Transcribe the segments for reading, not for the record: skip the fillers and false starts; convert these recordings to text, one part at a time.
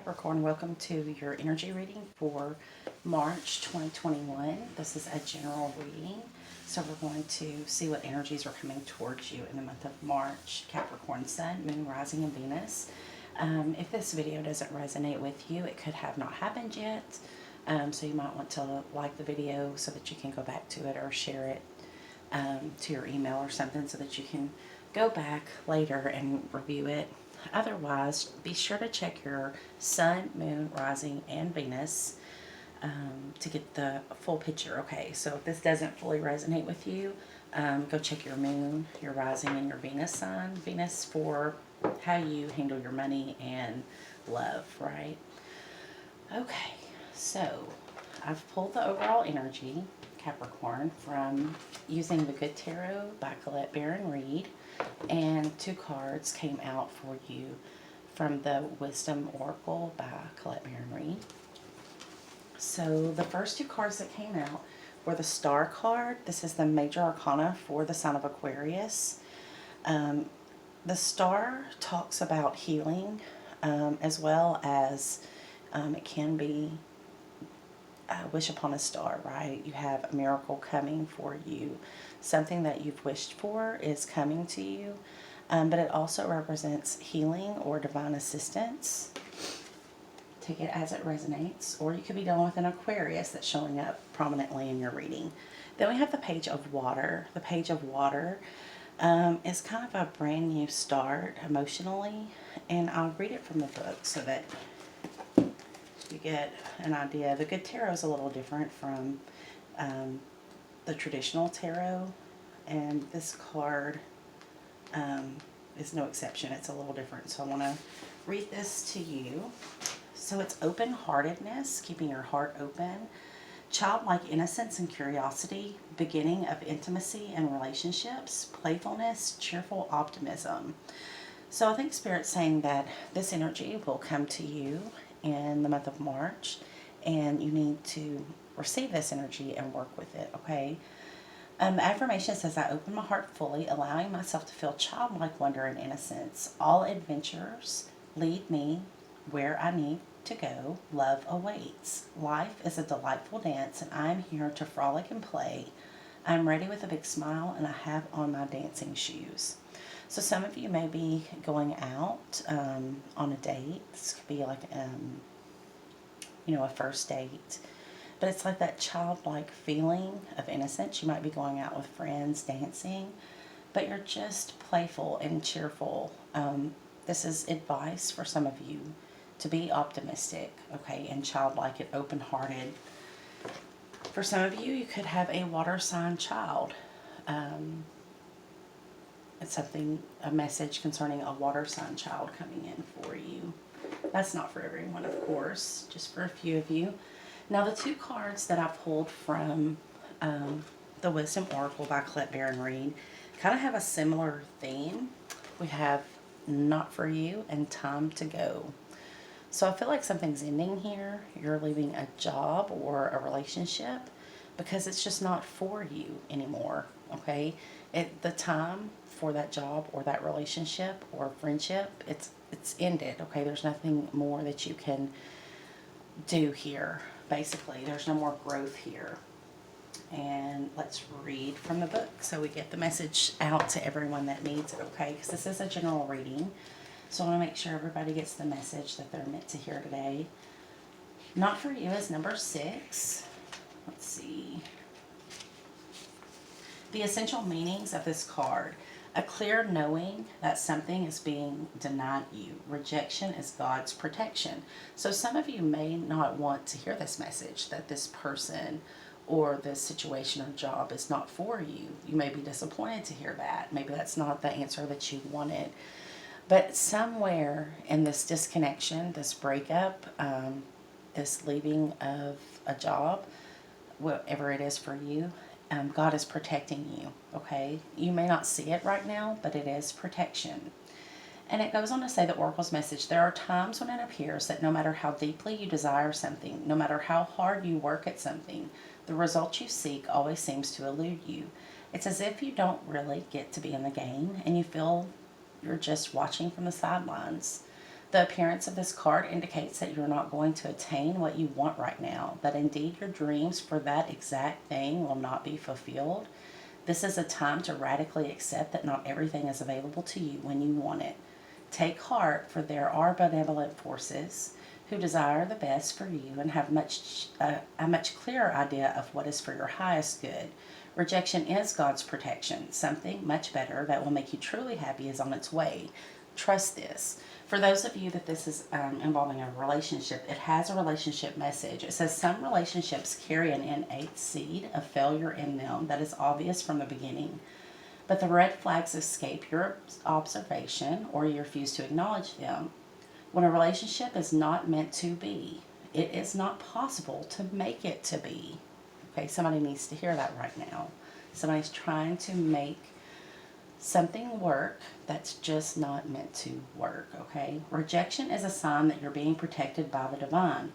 Capricorn, welcome to your energy reading for March 2021. This is a general reading, so we're going to see what energies are coming towards you in the month of March. Capricorn, Sun, Moon, Rising, and Venus. If this video doesn't resonate with you, it could have not happened yet, so you might want to like the video so that you can go back to it or share it to your email or something so that you can go back later and review it. Otherwise, be sure to check your Sun, Moon, Rising, and Venus to get the full picture. Okay, so if this doesn't fully resonate with you, go check your Moon, your Rising, and your Venus sign. Venus for how you handle your money and love, right? Okay, so I've pulled the overall energy, Capricorn, from using the Good Tarot by Colette Baron Reed. And two cards came out for you from the Wisdom Oracle by Colette Baron Reed. So the first two cards that came out were the Star card. This is the major arcana for the sign of Aquarius. The Star talks about healing, as well as it can be wish upon a star, right? You have a miracle coming for you. Something that you've wished for is coming to you, but it also represents healing or divine assistance. Take it as it resonates, or you could be dealing with an Aquarius that's showing up prominently in your reading. Then we have the Page of Water. The Page of Water is kind of a brand new start emotionally, and I'll read it from the book so that you get an idea. The Good Tarot is a little different from the traditional tarot, and this card is no exception. It's a little different, so I want to read this to you. So it's open-heartedness, keeping your heart open, childlike innocence and curiosity, beginning of intimacy and relationships, playfulness, cheerful optimism. So I think Spirit's saying that this energy will come to you in the month of March, and you need to receive this energy and work with it, okay? The affirmation says, I open my heart fully, allowing myself to feel childlike wonder and innocence. All adventures lead me where I need to go. Love awaits. Life is a delightful dance, and I am here to frolic and play. I'm ready with a big smile, and I have on my dancing shoes. So some of you may be going out on a date. This could be like, a first date. But it's like that childlike feeling of innocence. You might be going out with friends, dancing, but you're just playful and cheerful. This is advice for some of you to be optimistic, okay, and childlike and open-hearted. For some of you, you could have a water sign child. It's a message concerning a water sign child coming in for you. That's not for everyone, of course, just for a few of you. Now, the two cards that I pulled from the Wisdom Oracle by Colette Baron Reed kind of have a similar theme. We have Not For You and Time to Go. So I feel like something's ending here. You're leaving a job or a relationship because it's just not for you anymore, okay? The time for that job or that relationship or friendship, it's ended, okay? There's nothing more that you can do here, basically. There's no more growth here. And let's read from the book so we get the message out to everyone that needs it, okay? Because this is a general reading, so I want to make sure everybody gets the message that they're meant to hear today. Not For You is number 6. Let's see. The essential meanings of this card. A clear knowing that something is being denied you. Rejection is God's protection. So some of you may not want to hear this message, that this person or this situation or job is not for you. You may be disappointed to hear that. Maybe that's not the answer that you wanted. But somewhere in this disconnection, this breakup, this leaving of a job, whatever it is for you, God is protecting you, okay? You may not see it right now, but it is protection. And it goes on to say the Oracle's message, there are times when it appears that no matter how deeply you desire something, no matter how hard you work at something, the result you seek always seems to elude you. It's as if you don't really get to be in the game and you feel you're just watching from the sidelines. The appearance of this card indicates that you're not going to attain what you want right now, that indeed your dreams for that exact thing will not be fulfilled. This is a time to radically accept that not everything is available to you when you want it. Take heart, for there are benevolent forces who desire the best for you and have a much clearer idea of what is for your highest good. Rejection is God's protection. Something much better that will make you truly happy is on its way. Trust this. For those of you that this is involving a relationship, it has a relationship message. It says some relationships carry an innate seed of failure in them that is obvious from the beginning. But the red flags escape your observation or you refuse to acknowledge them. When a relationship is not meant to be, it is not possible to make it to be. Okay, somebody needs to hear that right now. Somebody's trying to make something work that's just not meant to work, okay? Rejection is a sign that you're being protected by the divine.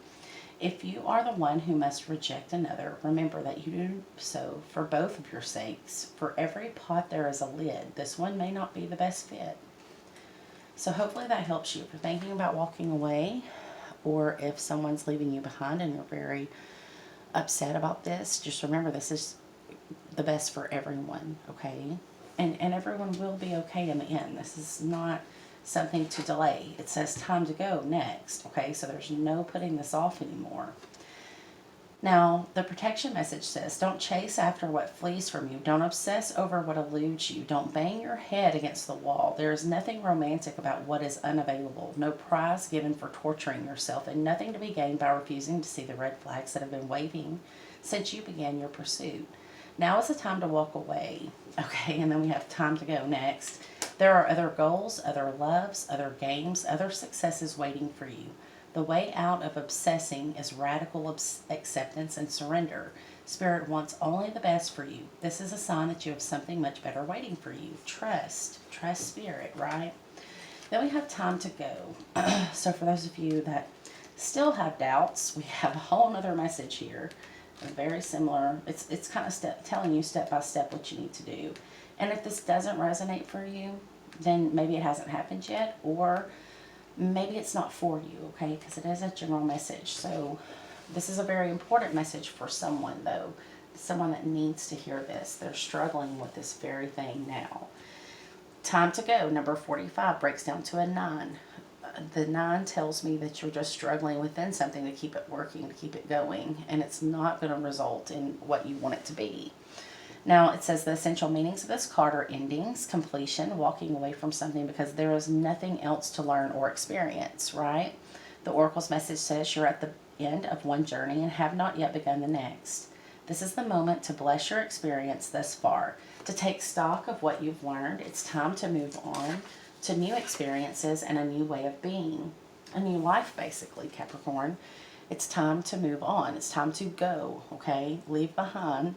If you are the one who must reject another, remember that you do so for both of your sakes. For every pot there is a lid. This one may not be the best fit. So hopefully that helps you. If you're thinking about walking away, or if someone's leaving you behind and you're very upset about this, just remember this is the best for everyone, okay? And everyone will be okay in the end. This is not something to delay. It says time to go next, okay? So there's no putting this off anymore. Now, the protection message says, don't chase after what flees from you. Don't obsess over what eludes you. Don't bang your head against the wall. There is nothing romantic about what is unavailable. No prize given for torturing yourself, and nothing to be gained by refusing to see the red flags that have been waving since you began your pursuit. Now is the time to walk away. Okay, and then we have time to go next. There are other goals, other loves, other games, other successes waiting for you. The way out of obsessing is radical acceptance and surrender. Spirit wants only the best for you. This is a sign that you have something much better waiting for you. Trust Spirit, right? Then we have time to go. So for those of you that still have doubts, we have a whole other message here. Very similar. It's kind of telling you step by step what you need to do. And if this doesn't resonate for you, then maybe it hasn't happened yet, or maybe it's not for you, okay? Because it is a general message. So this is a very important message for someone, though. Someone that needs to hear this. They're struggling with this very thing now. Time to go. Number 45 breaks down to a 9. The 9 tells me that you're just struggling within something to keep it working, to keep it going, and it's not going to result in what you want it to be. Now, it says the essential meanings of this card are endings, completion, walking away from something because there is nothing else to learn or experience, right? The Oracle's message says you're at the end of one journey and have not yet begun the next. This is the moment to bless your experience thus far, to take stock of what you've learned. It's time to move on to new experiences and a new way of being, a new life, basically, Capricorn. It's time to move on. It's time to go, okay? Leave behind.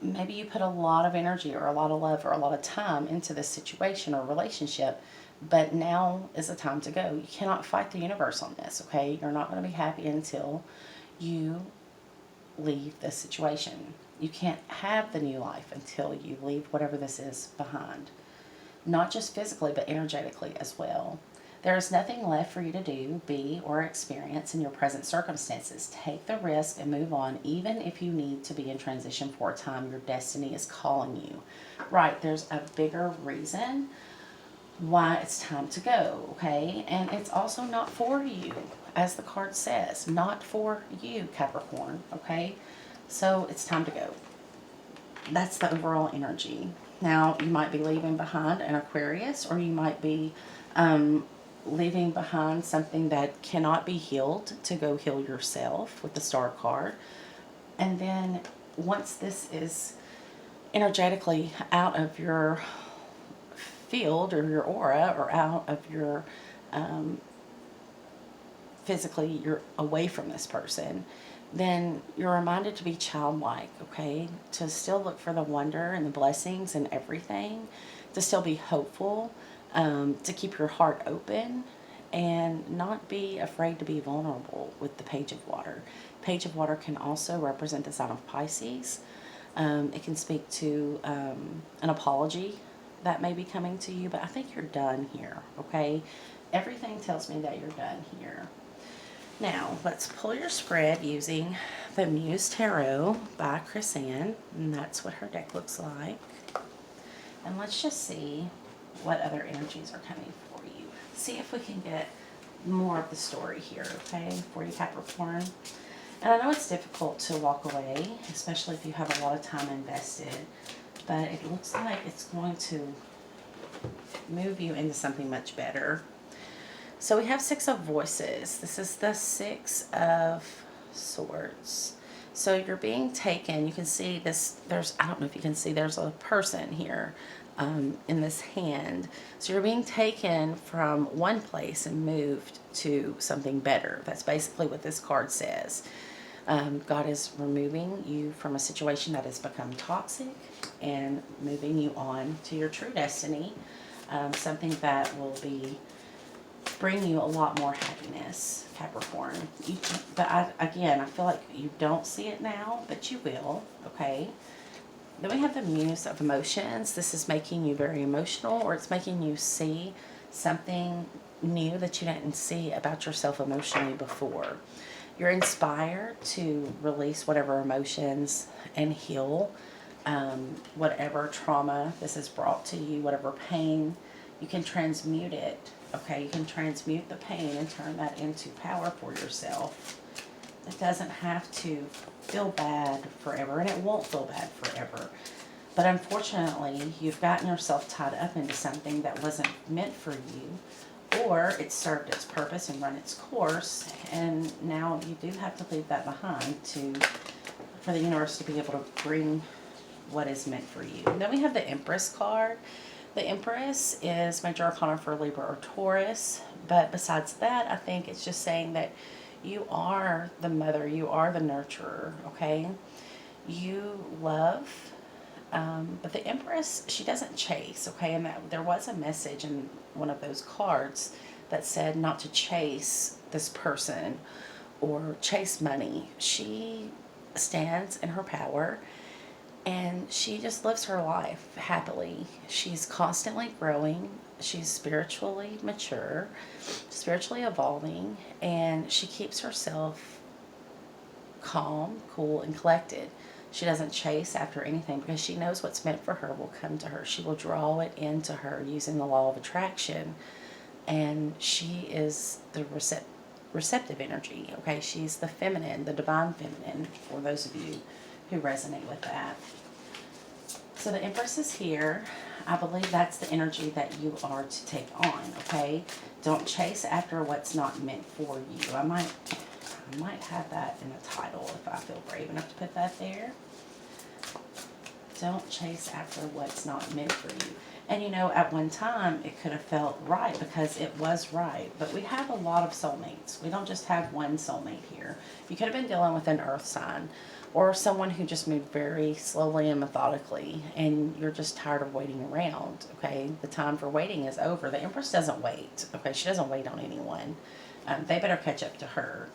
Maybe you put a lot of energy or a lot of love or a lot of time into this situation or relationship, but now is the time to go. You cannot fight the universe on this, okay? You're not going to be happy until you leave this situation. You can't have the new life until you leave whatever this is behind. Not just physically, but energetically as well. There is nothing left for you to do, be, or experience in your present circumstances. Take the risk and move on, even if you need to be in transition for a time. Your destiny is calling you. Right, there's a bigger reason why it's time to go, okay? And it's also not for you, as the card says. Not for you, Capricorn, okay? So it's time to go. That's the overall energy. Now, you might be leaving behind an Aquarius, or you might be leaving behind something that cannot be healed to go heal yourself with the Star card. And then once this is energetically out of your field or your aura, or out of your physically, you're away from this person, then you're reminded to be childlike, okay? To still look for the wonder and the blessings and everything, to still be hopeful, to keep your heart open, and not be afraid to be vulnerable with the Page of Water. Page of Water can also represent the sign of Pisces. It can speak to an apology that may be coming to you, but I think you're done here, okay? everything tells me that you're done here. Now, let's pull your spread using the Muse Tarot by Chrisanne, and that's what her deck looks like. And let's just see what other energies are coming for you. See if we can get more of the story here, okay, for you, Capricorn. And I know it's difficult to walk away, especially if you have a lot of time invested, but it looks like it's going to move you into something much better. So we have Six of Voices. This is the Six of Swords. So you're being taken. You can see this. I don't know if you can see, there's a person here in this hand. So you're being taken from one place and moved to something better. That's basically what this card says. God is removing you from a situation that has become toxic and moving you on to your true destiny. Something that will bring you a lot more happiness, Capricorn. Again, I feel like you don't see it now, but you will, okay? Then we have the Muse of Emotions. This is making you very emotional, or it's making you see something new that you didn't see about yourself emotionally before. You're inspired to release whatever emotions and heal whatever trauma this has brought to you, whatever pain. You can transmute it, okay? You can transmute the pain and turn that into power for yourself. It doesn't have to feel bad forever, and it won't feel bad forever. But unfortunately, you've gotten yourself tied up into something that wasn't meant for you, or it served its purpose and run its course, and now you do have to leave that behind for the universe to be able to bring what is meant for you. And then we have the Empress card. The Empress is major arcana for Libra or Taurus, but besides that, I think it's just saying that you are the mother, you are the nurturer, okay? You love, but the Empress, she doesn't chase, okay? And there was a message in one of those cards that said not to chase this person or chase money. She stands in her power, and she just lives her life happily. She's constantly growing. She's spiritually mature, spiritually evolving, and she keeps herself calm, cool, and collected. She doesn't chase after anything because she knows what's meant for her will come to her. She will draw it into her using the law of attraction, and she is the receptive energy, okay? She's the feminine, the divine feminine, for those of you who resonate with that. So the Empress is here. I believe that's the energy that you are to take on, okay? Don't chase after what's not meant for you. I might have that in the title if I feel brave enough to put that there. Don't chase after what's not meant for you. And you know, at one time, it could have felt right because it was right. But we have a lot of soulmates. We don't just have one soulmate here. You could have been dealing with an earth sign or someone who just moved very slowly and methodically, and you're just tired of waiting around, okay? The time for waiting is over. The Empress doesn't wait, okay? She doesn't wait on anyone. They better catch up to her.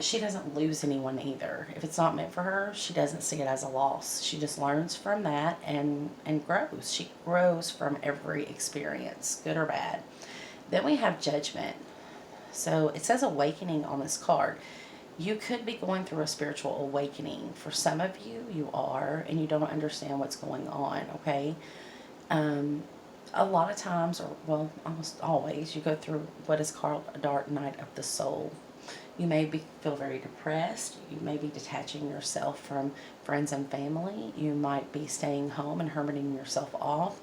She doesn't lose anyone either. If it's not meant for her, she doesn't see it as a loss. She just learns from that and grows. She grows from every experience, good or bad. Then we have Judgment. So it says awakening on this card. You could be going through a spiritual awakening. For some of you, you are, and you don't understand what's going on, okay? A lot of times, or well, almost always, you go through what is called a dark night of the soul. You may feel very depressed. You may be detaching yourself from friends and family. You might be staying home and hermiting yourself off.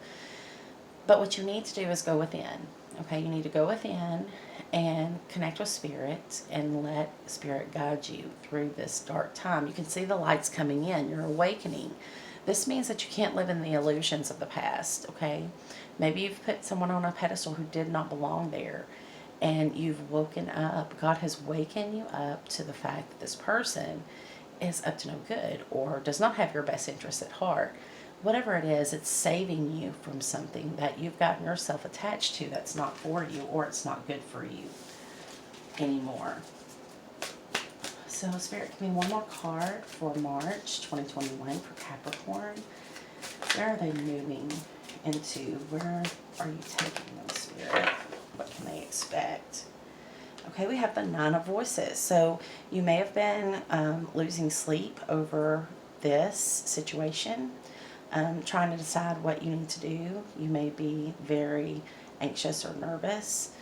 But what you need to do is go within, okay? You need to go within and connect with Spirit and let Spirit guide you through this dark time. You can see the lights coming in. You're awakening. This means that you can't live in the illusions of the past, okay? Maybe you've put someone on a pedestal who did not belong there, and you've woken up. God has wakened you up to the fact that this person is up to no good or does not have your best interests at heart. Whatever it is, it's saving you from something that you've gotten yourself attached to that's not for you, or it's not good for you anymore. So Spirit, give me one more card for March 2021 for Capricorn. Where are they moving into? Where are you taking them, Spirit? What can they may expect. Okay, we have the Nine of Voices. So you may have been losing sleep over this situation, trying to decide what you need to do. You may be very anxious or nervous,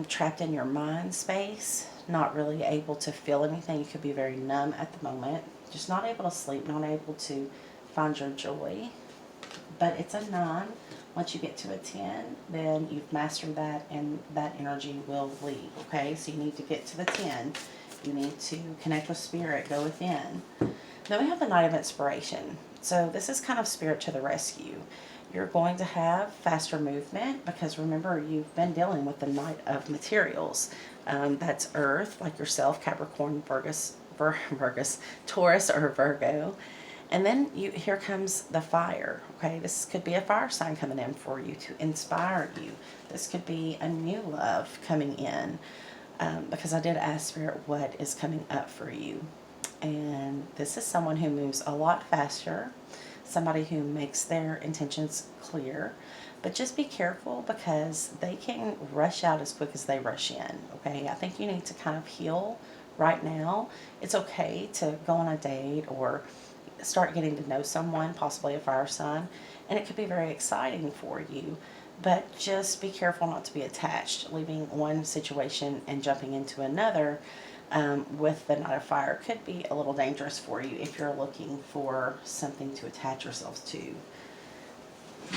trapped in your mind space, not really able to feel anything. You could be very numb at the moment, just not able to sleep, not able to find your joy. But it's a 9. Once you get to a 10, then you've mastered that and that energy will leave, okay? So you need to get to the 10. You need to connect with spirit, go within. Then we have the Knight of Inspiration. So this is kind of spirit to the rescue. You're going to have faster movement because remember, you've been dealing with the Knight of Materials. That's Earth, like yourself, Capricorn, Taurus, or Virgo. And then here comes the fire, okay? This could be a fire sign coming in for you to inspire you. This could be a new love coming in because I did ask Spirit what is coming up for you. And this is someone who moves a lot faster, somebody who makes their intentions clear. But just be careful because they can rush out as quick as they rush in, okay? I think you need to kind of heal right now. It's okay to go on a date or start getting to know someone, possibly a fire sign, and it could be very exciting for you. But just be careful not to be attached. Leaving one situation and jumping into another with the Knight of Fire could be a little dangerous for you if you're looking for something to attach yourselves to.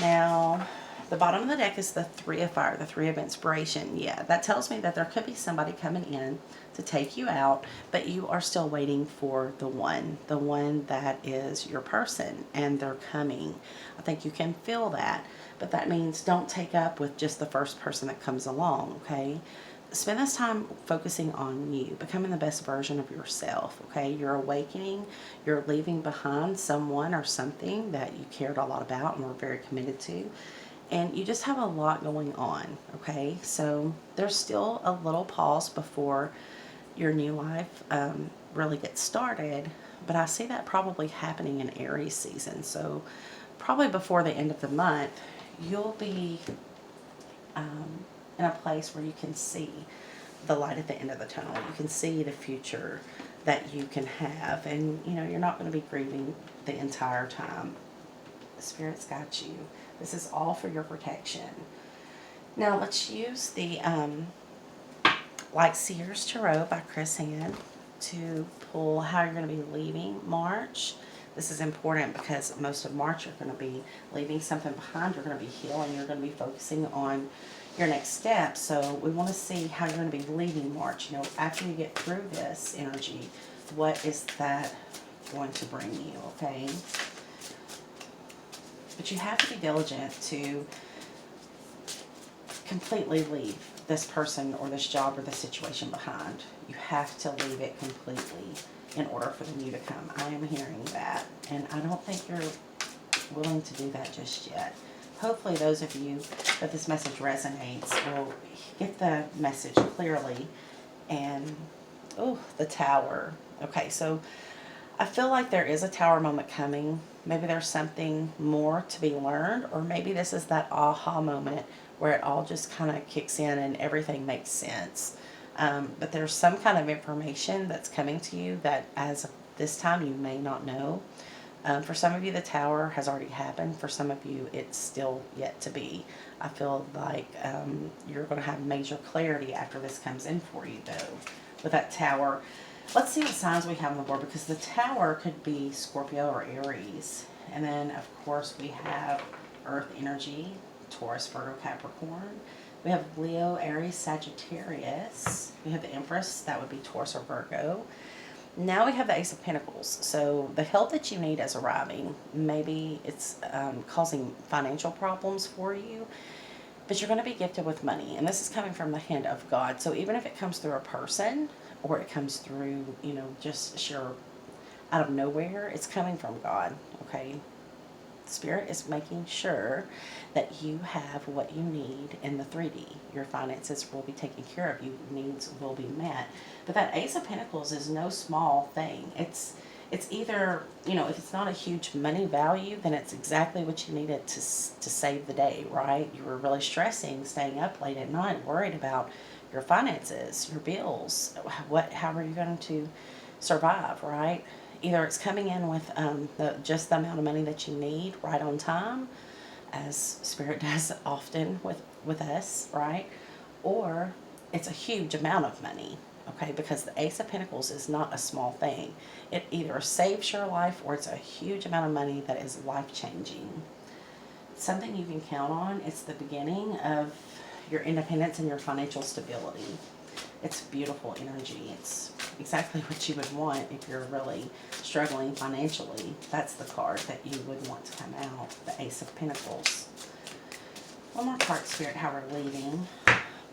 Now, the bottom of the deck is the Three of Fire, the Three of Inspiration. Yeah, that tells me that there could be somebody coming in to take you out, but you are still waiting for the one that is your person, and they're coming. I think you can feel that, but that means don't take up with just the first person that comes along, okay? Spend this time focusing on you, becoming the best version of yourself, okay? You're awakening, you're leaving behind someone or something that you cared a lot about and were very committed to. And you just have a lot going on, okay? So there's still a little pause before your new life really gets started, but I see that probably happening in Aries season. So probably before the end of the month, you'll be in a place where you can see the light at the end of the tunnel. You can see the future that you can have, and you know, you're not going to be grieving the entire time. The Spirit's got you. This is all for your protection. Now let's use the Like Seers Tarot by Chris Hand to pull how you're going to be leaving March. This is important because most of March you're going to be leaving something behind. You're going to be healing. You're going to be focusing on your next step. So we want to see how you're going to be leaving March. You know, after you get through this energy, what is that going to bring you, okay? But you have to be diligent to completely leave this person or this job or this situation behind. You have to leave it completely in order for the new to come. I am hearing that, and I don't think you're willing to do that just yet. Hopefully those of you that this message resonates will get the message clearly. And, oh, the Tower. Okay, so I feel like there is a Tower moment coming. Maybe there's something more to be learned, or maybe this is that aha moment where it all just kind of kicks in and everything makes sense. But there's some kind of information that's coming to you that as of this time you may not know. For some of you, the Tower has already happened. For some of you, it's still yet to be. I feel like you're going to have major clarity after this comes in for you, though, with that Tower. Let's see what signs we have on the board, because the Tower could be Scorpio or Aries. And then, of course, we have Earth energy, Taurus, Virgo, Capricorn. We have Leo, Aries, Sagittarius. We have the Empress, that would be Taurus or Virgo. Now we have the Ace of Pentacles. So the help that you need is arriving. Maybe it's causing financial problems for you, but you're going to be gifted with money. And this is coming from the hand of God. So even if it comes through a person or it comes through, you know, just sheer out of nowhere, it's coming from God, okay? Spirit is making sure that you have what you need in the 3D. Your finances will be taken care of. Your needs will be met. But that Ace of Pentacles is no small thing. It's it's either, you know, if it's not a huge money value, then it's exactly what you needed to save the day, right? You were really stressing, staying up late at night, worried about your finances, your bills. How are you going to survive, right? Either it's coming in with just the amount of money that you need right on time, as Spirit does often with us, right? Or it's a huge amount of money, okay? Because the Ace of Pentacles is not a small thing. It either saves your life or it's a huge amount of money that is life-changing. Something you can count on. It's the beginning of your independence and your financial stability. It's beautiful energy. It's exactly what you would want if you're really struggling financially. That's the card that you would want to come out, the Ace of Pentacles. One more card, Spirit, how we're leaving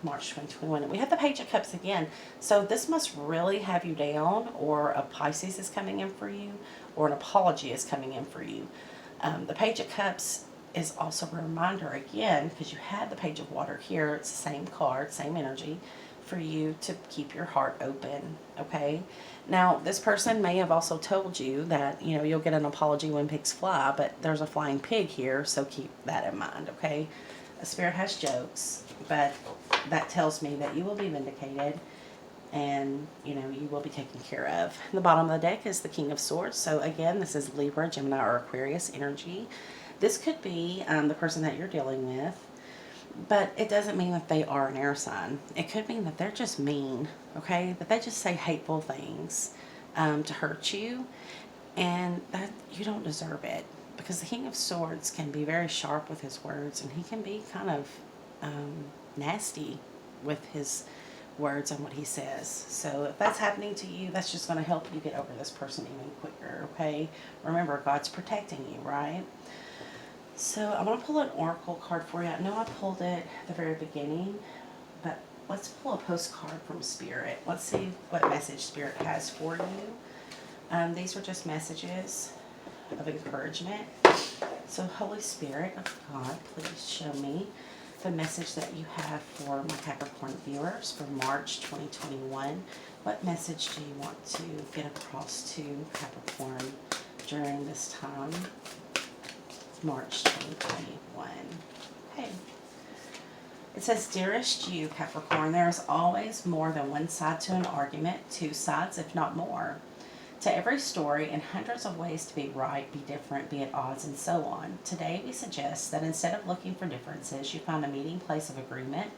March 2021. We have the Page of Cups again. So this must really have you down, or a Pisces is coming in for you, or an apology is coming in for you. The Page of Cups is also a reminder again, because you had the Page of Water here. It's the same card, same energy, for you to keep your heart open, okay? Now, this person may have also told you that, you know, you'll get an apology when pigs fly, but there's a flying pig here, so keep that in mind, okay? The Spirit has jokes, but that tells me that you will be vindicated and, you know, you will be taken care of. The bottom of the deck is the King of Swords. So, again, this is Libra, Gemini, or Aquarius energy. This could be the person that you're dealing with. But it doesn't mean that they are an air sign. It could mean that they're just mean, okay? That they just say hateful things to hurt you, and that you don't deserve it. Because the King of Swords can be very sharp with his words, and he can be kind of nasty with his words and what he says. So if that's happening to you, that's just going to help you get over this person even quicker, okay? Remember, God's protecting you, right? So I'm going to pull an oracle card for you. I know I pulled it at the very beginning, but let's pull a postcard from Spirit. Let's see what message Spirit has for you. These are just messages of encouragement. So Holy Spirit of God, please show me the message that you have for my Capricorn viewers for March 2021. What message do you want to get across to Capricorn during this time? March 2021. Okay. It says, Dearest you, Capricorn, there is always more than one side to an argument, two sides, if not more. To every story, and hundreds of ways to be right, be different, be at odds, and so on. Today, we suggest that instead of looking for differences, you find a meeting place of agreement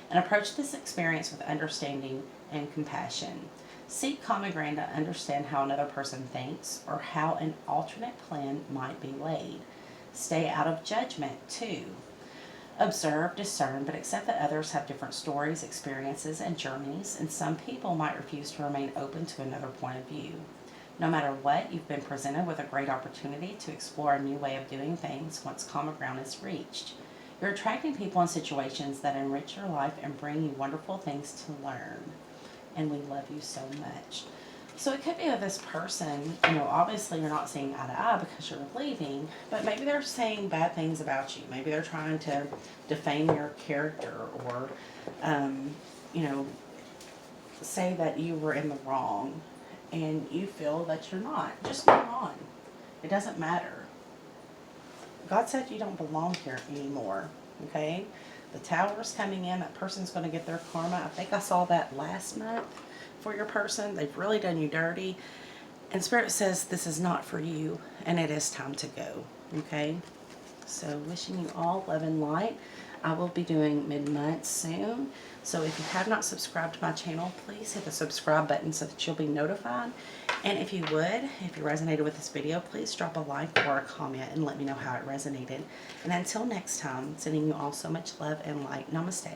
and approach this experience with understanding and compassion. Seek common ground to understand how another person thinks or how an alternate plan might be laid. Stay out of judgment, too. Observe, discern, but accept that others have different stories, experiences, and journeys, and some people might refuse to remain open to another point of view. No matter what, you've been presented with a great opportunity to explore a new way of doing things once common ground is reached. You're attracting people and situations that enrich your life and bring you wonderful things to learn. And we love you so much. So it could be with this person, you know, obviously you're not seeing eye to eye because you're leaving, but maybe they're saying bad things about you. Maybe they're trying to defame your character or, you know, say that you were in the wrong and you feel that you're not. Just move on. It doesn't matter. God said you don't belong here anymore, okay? The Tower's coming in. That person's going to get their karma. I think I saw that last month. For your person, they've really done you dirty, and Spirit says this is not for you and it is time to go. Okay, so wishing you all love and light. I will be doing mid-month soon, so if you have not subscribed to my channel, please hit the subscribe button so that you'll be notified. And if you resonated with this video, please drop a like or a comment and let me know how it resonated. And until next time, sending you all so much love and light. Namaste.